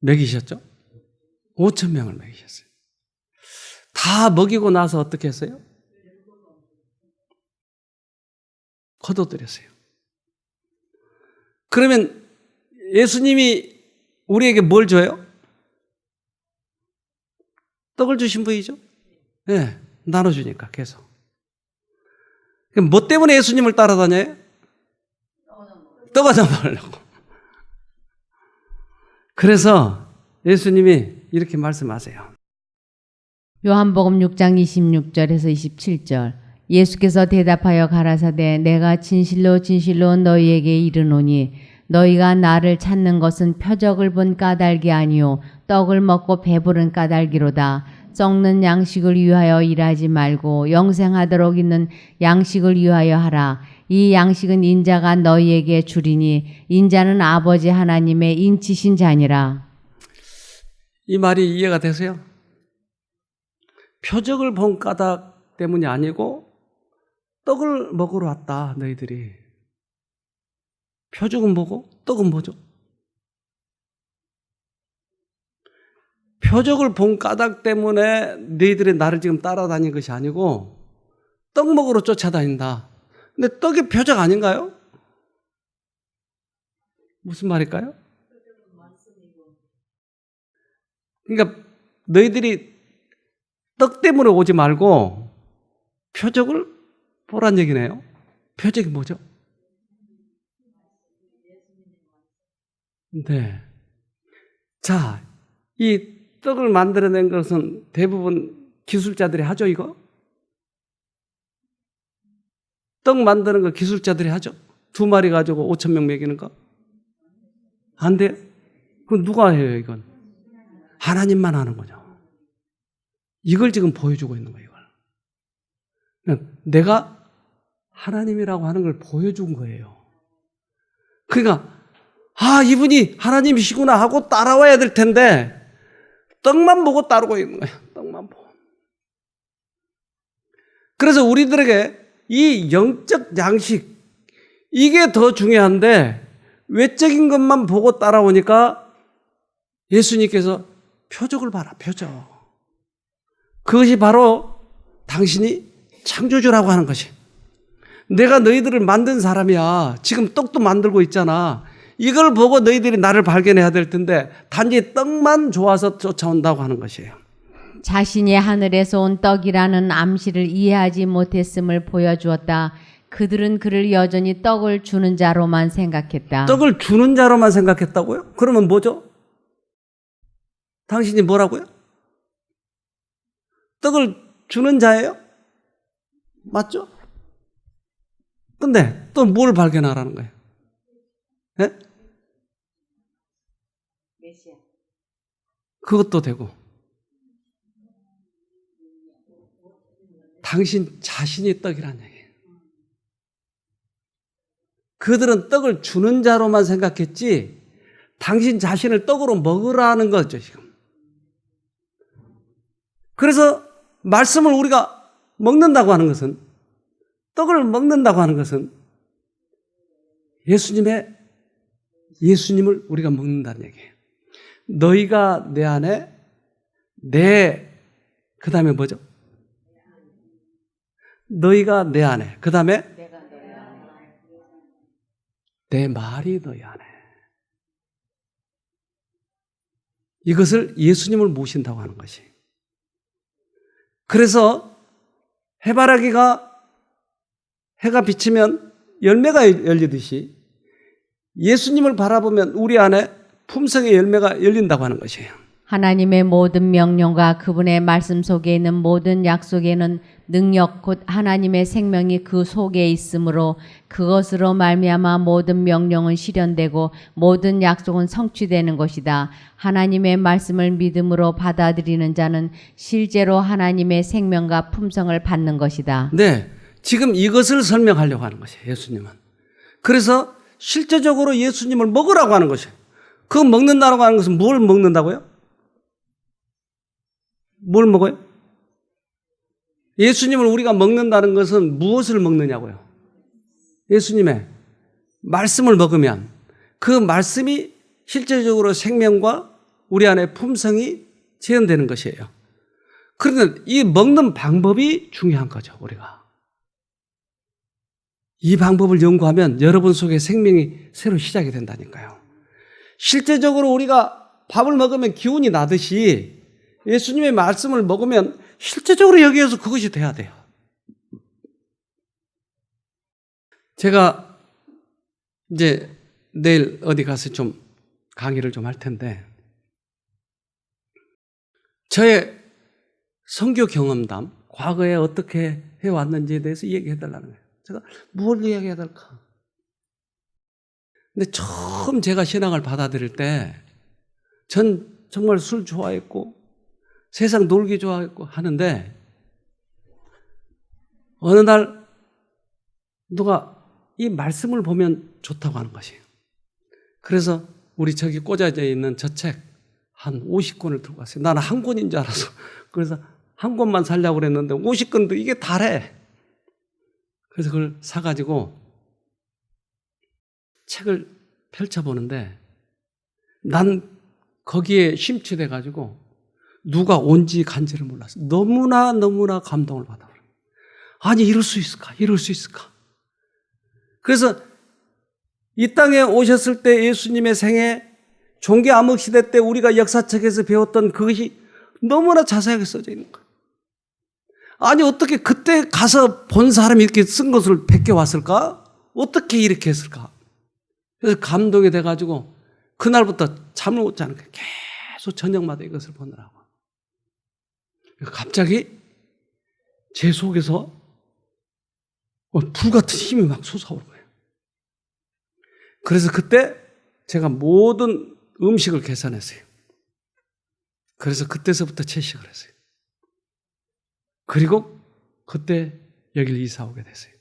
S1: 먹이셨죠? 5천 명을 먹이셨어요. 다 먹이고 나서 어떻게 했어요? 거둬들였어요. 그러면 예수님이 우리에게 뭘 줘요? 떡을 주신 분이죠? 네, 나눠주니까 계속. 그럼 뭐 때문에 예수님을 따라다녀요? 떡 얻어 먹으려고. 그래서 예수님이 이렇게 말씀하세요.
S2: 요한복음 6장 26절에서 27절 예수께서 대답하여 가라사대 내가 진실로 진실로 너희에게 이르노니 너희가 나를 찾는 것은 표적을 본 까닭이 아니요 떡을 먹고 배부른 까닭이로다. 썩는 양식을 위하여 일하지 말고 영생하도록 있는 양식을 위하여 하라. 이 양식은 인자가 너희에게 주리니 인자는 아버지 하나님의 인치신 자니라.
S1: 이 말이 이해가 되세요? 표적을 본 까닭 때문이 아니고 떡을 먹으러 왔다 너희들이. 표적은 뭐고 떡은 뭐죠? 표적을 본 까닭 때문에 너희들이 나를 지금 따라다닌 것이 아니고 떡 먹으러 쫓아다닌다. 근데 떡이 표적 아닌가요? 무슨 말일까요? 그러니까 너희들이 떡 때문에 오지 말고 표적을 보란 얘기네요. 표적이 뭐죠? 네. 자, 이 떡을 만들어낸 것은 대부분 기술자들이 하죠, 이거? 떡 만드는 거 기술자들이 하죠? 2마리 가지고 5천 명 먹이는 거? 안 돼요? 그럼 누가 해요, 이건? 하나님만 하는 거죠. 이걸 지금 보여주고 있는 거예요, 이걸. 내가 하나님이라고 하는 걸 보여준 거예요. 그러니까, 이분이 하나님이시구나 하고 따라와야 될 텐데, 떡만 보고 따르고 있는 거예요. 떡만 보고. 그래서 우리들에게 이 영적 양식, 이게 더 중요한데, 외적인 것만 보고 따라오니까 예수님께서 표적을 봐라, 표적. 그것이 바로 당신이 창조주라고 하는 것이. 내가 너희들을 만든 사람이야. 지금 떡도 만들고 있잖아. 이걸 보고 너희들이 나를 발견해야 될 텐데 단지 떡만 좋아서 쫓아온다고 하는 것이에요.
S2: 자신이 하늘에서 온 떡이라는 암시를 이해하지 못했음을 보여주었다. 그들은 그를 여전히 떡을 주는 자로만 생각했다.
S1: 떡을 주는 자로만 생각했다고요? 그러면 뭐죠? 당신이 뭐라고요? 떡을 주는 자예요? 맞죠? 근데 또 뭘 발견하라는 거예요? 예? 그것도 되고 당신 자신이 떡이라는 얘기예요. 그들은 떡을 주는 자로만 생각했지 당신 자신을 떡으로 먹으라는 거죠, 지금. 그래서 말씀을 우리가 먹는다고 하는 것은, 떡을 먹는다고 하는 것은 예수님을 우리가 먹는다는 얘기예요. 너희가 내 안에, 그 다음에 뭐죠? 너희가 내 안에, 그 다음에 내 말이 너희 안에. 이것을 예수님을 모신다고 하는 것이. 그래서 해바라기가 해가 비치면 열매가 열리듯이 예수님을 바라보면 우리 안에 품성의 열매가 열린다고 하는 것이에요.
S2: 하나님의 모든 명령과 그분의 말씀 속에 있는 모든 약속에는 능력 곧 하나님의 생명이 그 속에 있으므로 그것으로 말미암아 모든 명령은 실현되고 모든 약속은 성취되는 것이다. 하나님의 말씀을 믿음으로 받아들이는 자는 실제로 하나님의 생명과 품성을 받는 것이다.
S1: 네, 지금 이것을 설명하려고 하는 것이에요, 예수님은. 그래서 실제적으로 예수님을 먹으라고 하는 것이에요. 그 먹는다고 하는 것은 뭘 먹는다고요? 뭘 먹어요? 예수님을 우리가 먹는다는 것은 무엇을 먹느냐고요? 예수님의 말씀을 먹으면 그 말씀이 실제적으로 생명과 우리 안에 품성이 재현되는 것이에요. 그런데 이 먹는 방법이 중요한 거죠, 우리가. 이 방법을 연구하면 여러분 속에 생명이 새로 시작이 된다니까요. 실제적으로 우리가 밥을 먹으면 기운이 나듯이 예수님의 말씀을 먹으면 실제적으로 여기에서 그것이 돼야 돼요. 제가 이제 내일 어디 가서 좀 강의를 좀 할 텐데 저의 선교 경험담, 과거에 어떻게 해왔는지에 대해서 얘기해달라는 거예요. 제가 뭘 이야기해야 될까? 근데 처음 제가 신앙을 받아들일 때 전 정말 술 좋아했고 세상 놀기 좋아했고 하는데 어느 날 누가 이 말씀을 보면 좋다고 하는 것이에요. 그래서 우리 저기 꽂아져 있는 저 책 한 50권을 들고 왔어요. 나는 한 권인 줄 알아서. 그래서 한 권만 살려고 그랬는데 50권도 이게 다래. 그래서 그걸 사가지고 책을 펼쳐보는데 난 거기에 심취돼가지고 누가 온지 간지를 몰랐어. 너무나 감동을 받아버려요. 아니 이럴 수 있을까? 이럴 수 있을까? 그래서 이 땅에 오셨을 때 예수님의 생애 종교 암흑 시대 때 우리가 역사책에서 배웠던 그것이 너무나 자세하게 써져 있는 거예요. 아니 어떻게 그때 가서 본 사람이 이렇게 쓴 것을 베껴왔을까? 어떻게 이렇게 했을까? 그래서 감동이 돼가지고 그날부터 잠을 못 자는 거예요. 계속 저녁마다 이것을 보느라고. 갑자기 제 속에서 불같은 힘이 막 솟아오는 거예요. 그래서 그때 제가 모든 음식을 계산했어요. 그래서 그때서부터 채식을 했어요. 그리고 그때 여기를 이사 오게 됐어요.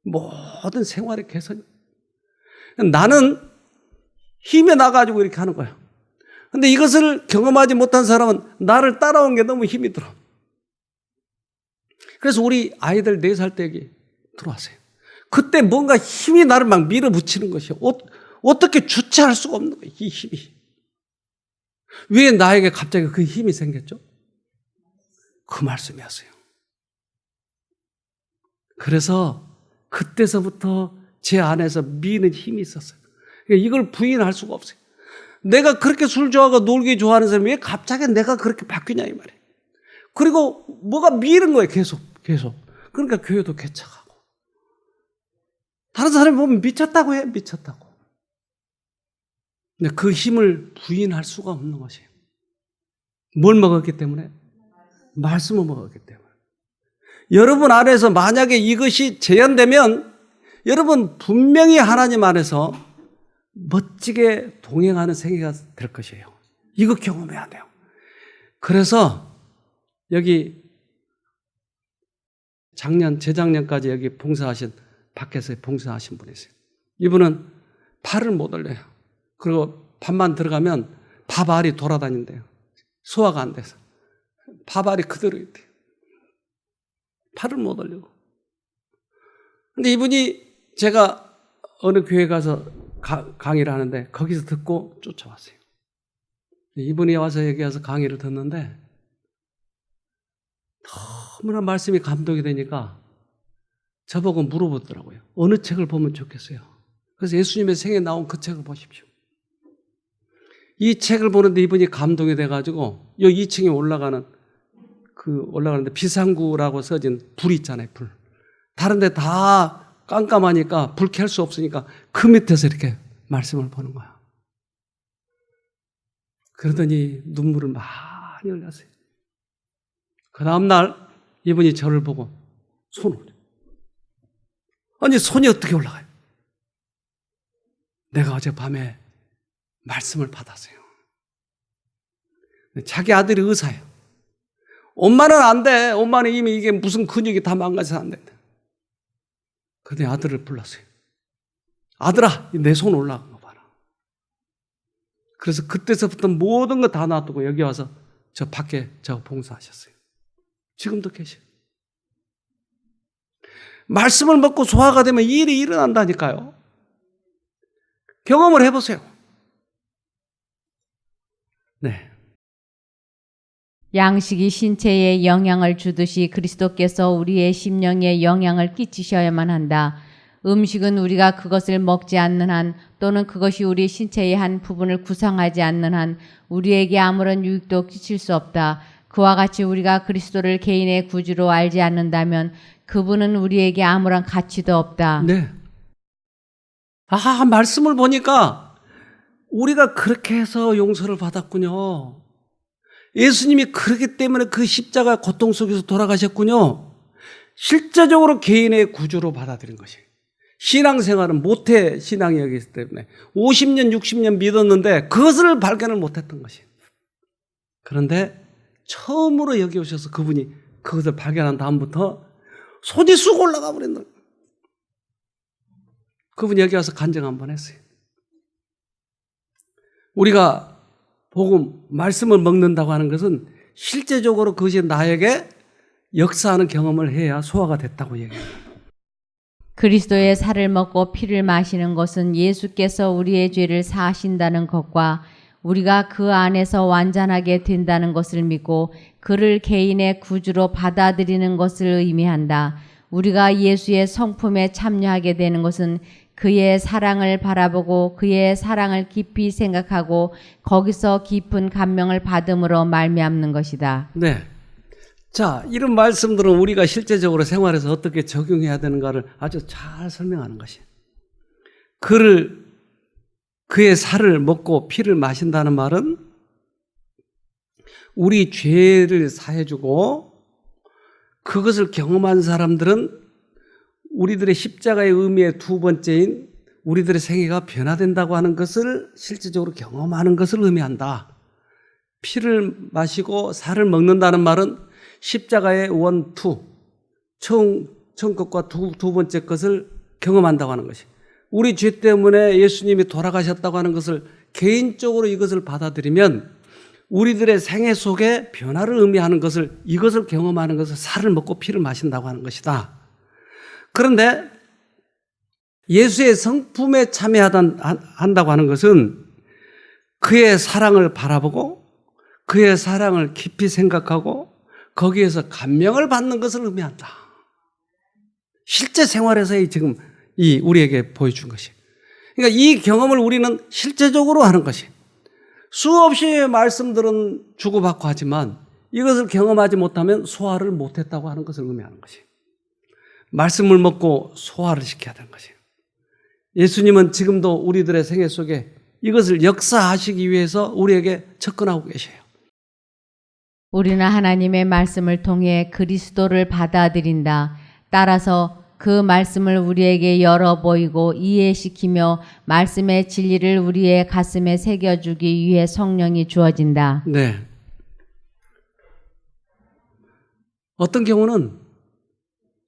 S1: 모든 생활의 개선. 나는 힘에 나가지고 이렇게 하는 거예요. 근데 이것을 경험하지 못한 사람은 나를 따라온 게 너무 힘이 들어. 그래서 우리 아이들 4살 때 여기 들어왔어요. 그때 뭔가 힘이 나를 막 밀어붙이는 것이에요. 어떻게 주체할 수가 없는 거예요, 이 힘이. 왜 나에게 갑자기 그 힘이 생겼죠? 그 말씀이었어요. 그래서 그때서부터 제 안에서 미는 힘이 있었어요. 그러니까 이걸 부인할 수가 없어요. 내가 그렇게 술 좋아하고 놀기 좋아하는 사람이 왜 갑자기 내가 그렇게 바뀌냐 이 말이에요. 그리고 뭐가 미는 거예요. 계속. 그러니까 교회도 개척하고. 다른 사람이 보면 미쳤다고 해. 미쳤다고. 근데 그 힘을 부인할 수가 없는 것이에요. 뭘 먹었기 때문에? 말씀을 먹었기 때문에. 여러분 안에서 만약에 이것이 재현되면 여러분 분명히 하나님 안에서 멋지게 동행하는 생애가 될 것이에요. 이거 경험해야 돼요. 그래서 여기 재작년까지 여기 봉사하신, 밖에서 봉사하신 분이 있어요. 이분은 팔을 못 올려요. 그리고 밥만 들어가면 밥알이 돌아다닌대요. 소화가 안 돼서. 밥알이 그대로 있대요. 팔을 못 올리고. 근데 이분이 제가 어느 교회 가서 강의를 하는데 거기서 듣고 쫓아왔어요. 이분이 와서 여기 와서 강의를 듣는데 너무나 말씀이 감동이 되니까 저보고 물어보더라고요. 어느 책을 보면 좋겠어요. 그래서 예수님의 생에 나온 그 책을 보십시오. 이 책을 보는데 이분이 감동이 돼가지고 요 2층에 올라가는데 비상구라고 써진 불 있잖아요. 불. 다른 데 다 깜깜하니까 불 켤 수 없으니까 그 밑에서 이렇게 말씀을 보는 거야. 그러더니 눈물을 많이 흘렸어요. 그 다음날 이분이 저를 보고 손을 올려. 아니 손이 어떻게 올라가요? 내가 어젯밤에 말씀을 받았어요. 자기 아들이 의사예요. 엄마는 안 돼. 엄마는 이미 이게 무슨 근육이 다 망가져서 안 된다. 그런데 아들을 불렀어요. 아들아, 내 손 올라간 거 봐라. 그래서 그때서부터 모든 거 다 놔두고 여기 와서 저 밖에 저 봉사하셨어요. 지금도 계셔요. 말씀을 먹고 소화가 되면 일이 일어난다니까요. 경험을 해보세요. 네.
S2: 양식이 신체에 영향을 주듯이 그리스도께서 우리의 심령에 영향을 끼치셔야만 한다. 음식은 우리가 그것을 먹지 않는 한 또는 그것이 우리 신체의 한 부분을 구성하지 않는 한 우리에게 아무런 유익도 끼칠 수 없다. 그와 같이 우리가 그리스도를 개인의 구주로 알지 않는다면 그분은 우리에게 아무런 가치도 없다.
S1: 네. 말씀을 보니까 우리가 그렇게 해서 용서를 받았군요. 예수님이 그렇기 때문에 그 십자가 고통 속에서 돌아가셨군요. 실제적으로 개인의 구주로 받아들인 것이에요. 신앙생활은 모태 신앙이었기 때문에 50년, 60년 믿었는데 그것을 발견을 못했던 것이에요. 그런데 처음으로 여기 오셔서 그분이 그것을 발견한 다음부터 손이 쑥 올라가 버린 거예요. 그분이 여기 와서 간증 한번 했어요. 우리가 복음, 말씀을 먹는다고 하는 것은 실제적으로 그것이 나에게 역사하는 경험을 해야 소화가 됐다고 얘기해요.
S2: 그리스도의 살을 먹고 피를 마시는 것은 예수께서 우리의 죄를 사하신다는 것과 우리가 그 안에서 완전하게 된다는 것을 믿고 그를 개인의 구주로 받아들이는 것을 의미한다. 우리가 예수의 성품에 참여하게 되는 것은 그의 사랑을 바라보고 그의 사랑을 깊이 생각하고 거기서 깊은 감명을 받음으로 말미암는 것이다.
S1: 네. 자, 이런 말씀들은 우리가 실제적으로 생활에서 어떻게 적용해야 되는가를 아주 잘 설명하는 것이에요. 그의 살을 먹고 피를 마신다는 말은 우리 죄를 사해주고 그것을 경험한 사람들은 우리들의 십자가의 의미의 두 번째인 우리들의 생애가 변화된다고 하는 것을 실질적으로 경험하는 것을 의미한다. 피를 마시고 살을 먹는다는 말은 십자가의 원, 투, 처음 것과 두 번째 것을 경험한다고 하는 것이. 우리 죄 때문에 예수님이 돌아가셨다고 하는 것을 개인적으로 이것을 받아들이면 우리들의 생애 속에 변화를 의미하는 것을, 이것을 경험하는 것을 살을 먹고 피를 마신다고 하는 것이다. 그런데 예수의 성품에 참여한다고 하는 것은 그의 사랑을 바라보고 그의 사랑을 깊이 생각하고 거기에서 감명을 받는 것을 의미한다. 실제 생활에서의 지금 이 우리에게 보여준 것이. 그러니까 이 경험을 우리는 실제적으로 하는 것이. 수없이 말씀들은 주고받고 하지만 이것을 경험하지 못하면 소화를 못했다고 하는 것을 의미하는 것이. 말씀을 먹고 소화를 시켜야 되는 것이. 예수님은 지금도 우리들의 생애 속에 이것을 역사하시기 위해서 우리에게 접근하고 계셔요.
S2: 우리는 하나님의 말씀을 통해 그리스도를 받아들인다. 따라서 그 말씀을 우리에게 열어 보이고 이해시키며 말씀의 진리를 우리의 가슴에 새겨주기 위해 성령이 주어진다.
S1: 네. 어떤 경우는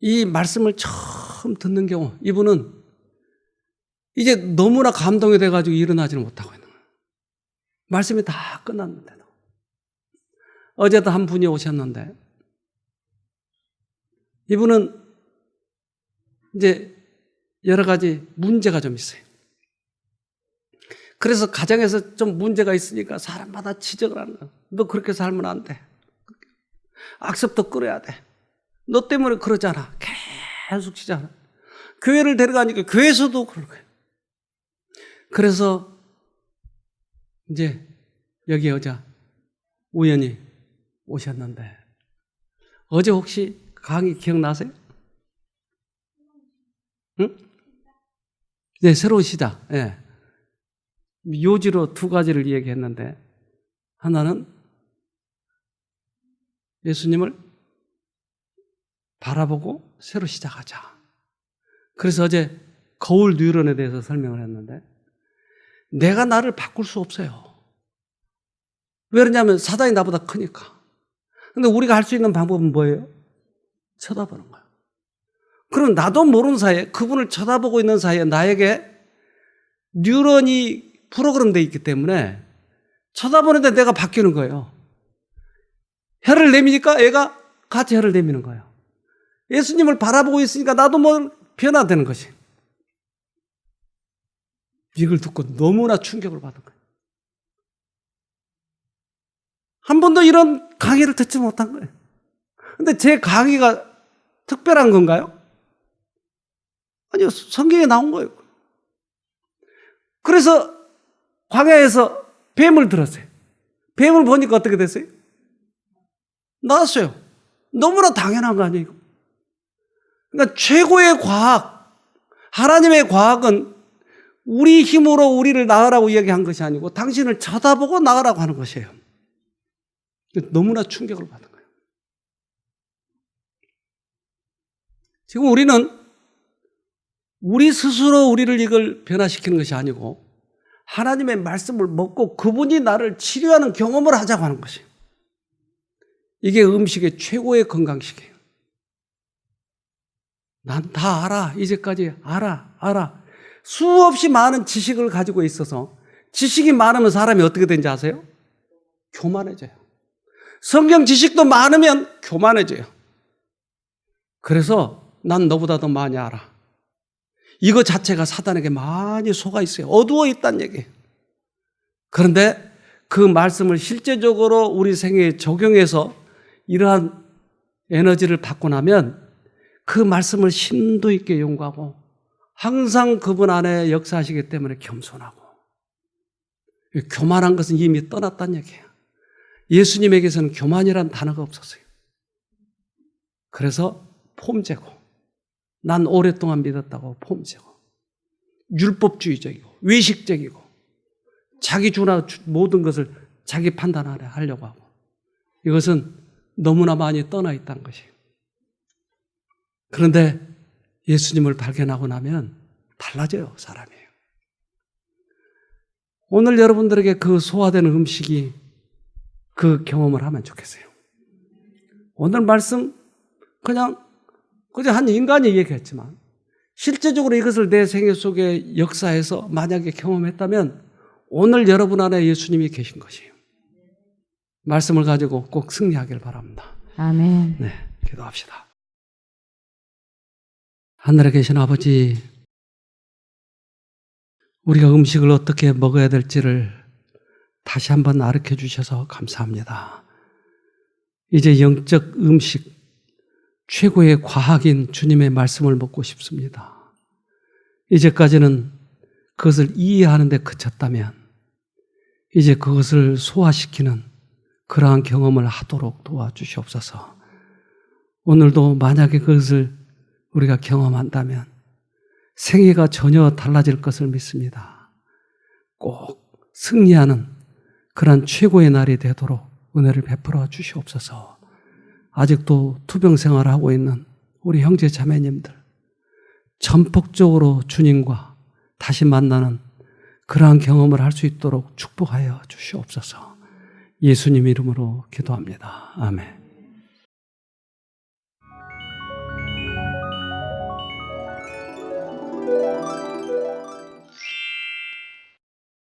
S1: 이 말씀을 처음 듣는 경우, 이분은 이제 너무나 감동이 돼가지고 일어나지는 못하고 있는 거예요. 말씀이 다 끝났는데도. 어제도 한 분이 오셨는데, 이분은 이제 여러 가지 문제가 좀 있어요. 그래서 가정에서 좀 문제가 있으니까 사람마다 지적을 하는 거야. 너 그렇게 살면 안 돼. 악습도 끌어야 돼. 너 때문에 그러잖아. 계속 치잖아. 교회를 데려가니까 교회에서도 그런 거예요. 그래서 이제 여기 여자 우연히 오셨는데 어제 혹시 강의 기억나세요? 응? 네, 새로운 시작. 네. 요지로 두 가지를 얘기했는데 하나는 예수님을 바라보고 새로 시작하자. 그래서 어제 거울 뉴런에 대해서 설명을 했는데 내가 나를 바꿀 수 없어요. 왜 그러냐면 사단이 나보다 크니까. 근데 우리가 할 수 있는 방법은 뭐예요? 쳐다보는 거예요. 그럼 나도 모르는 사이에 그분을 쳐다보고 있는 사이에 나에게 뉴런이 프로그램되어 있기 때문에 쳐다보는데 내가 바뀌는 거예요. 혀를 내미니까 애가 같이 혀를 내미는 거예요. 예수님을 바라보고 있으니까 나도 뭐 변화되는 것이. 이걸 듣고 너무나 충격을 받은 거예요. 한 번도 이런 강의를 듣지 못한 거예요. 근데 제 강의가 특별한 건가요? 아니요, 성경에 나온 거예요. 그래서 광야에서 뱀을 들었어요. 뱀을 보니까 어떻게 됐어요? 나왔어요. 너무나 당연한 거 아니에요? 그러니까 최고의 과학, 하나님의 과학은 우리 힘으로 우리를 낳으라고 이야기한 것이 아니고 당신을 쳐다보고 낳으라고 하는 것이에요. 너무나 충격을 받은 거예요. 지금 우리는 우리 스스로 우리를 이걸 변화시키는 것이 아니고 하나님의 말씀을 먹고 그분이 나를 치료하는 경험을 하자고 하는 것이에요. 이게 음식의 최고의 건강식이에요. 난 다 알아. 이제까지 알아. 수없이 많은 지식을 가지고 있어서 지식이 많으면 사람이 어떻게 되는지 아세요? 교만해져요. 성경 지식도 많으면 교만해져요. 그래서 난 너보다 더 많이 알아. 이거 자체가 사단에게 많이 속아 있어요. 어두워 있다는 얘기예요. 그런데 그 말씀을 실제적으로 우리 생애에 적용해서 이러한 에너지를 받고 나면 그 말씀을 심도 있게 용구하고 항상 그분 안에 역사하시기 때문에 겸손하고 교만한 것은 이미 떠났다는 얘기예요. 예수님에게서는 교만이란 단어가 없었어요. 그래서 폼재고 난 오랫동안 믿었다고 폼재고 율법주의적이고 외식적이고 자기 주나 모든 것을 자기 판단 안에 하려고 하고 이것은 너무나 많이 떠나 있다는 것이에요. 그런데 예수님을 발견하고 나면 달라져요, 사람이에요. 오늘 여러분들에게 그 소화되는 음식이 그 경험을 하면 좋겠어요. 오늘 말씀 그냥 한 인간이 얘기했지만 실제적으로 이것을 내 생애 속에 역사해서 만약에 경험했다면 오늘 여러분 안에 예수님이 계신 것이에요. 말씀을 가지고 꼭 승리하길 바랍니다.
S2: 아멘.
S1: 네, 기도합시다. 하늘에 계신 아버지, 우리가 음식을 어떻게 먹어야 될지를 다시 한번 가르쳐 주셔서 감사합니다. 이제 영적 음식, 최고의 과학인 주님의 말씀을 묻고 싶습니다. 이제까지는 그것을 이해하는 데 그쳤다면 이제 그것을 소화시키는 그러한 경험을 하도록 도와주시옵소서. 오늘도 만약에 그것을 우리가 경험한다면 생애가 전혀 달라질 것을 믿습니다. 꼭 승리하는 그런 최고의 날이 되도록 은혜를 베풀어 주시옵소서. 아직도 투병 생활을 하고 있는 우리 형제 자매님들 전폭적으로 주님과 다시 만나는 그러한 경험을 할 수 있도록 축복하여 주시옵소서. 예수님 이름으로 기도합니다. 아멘.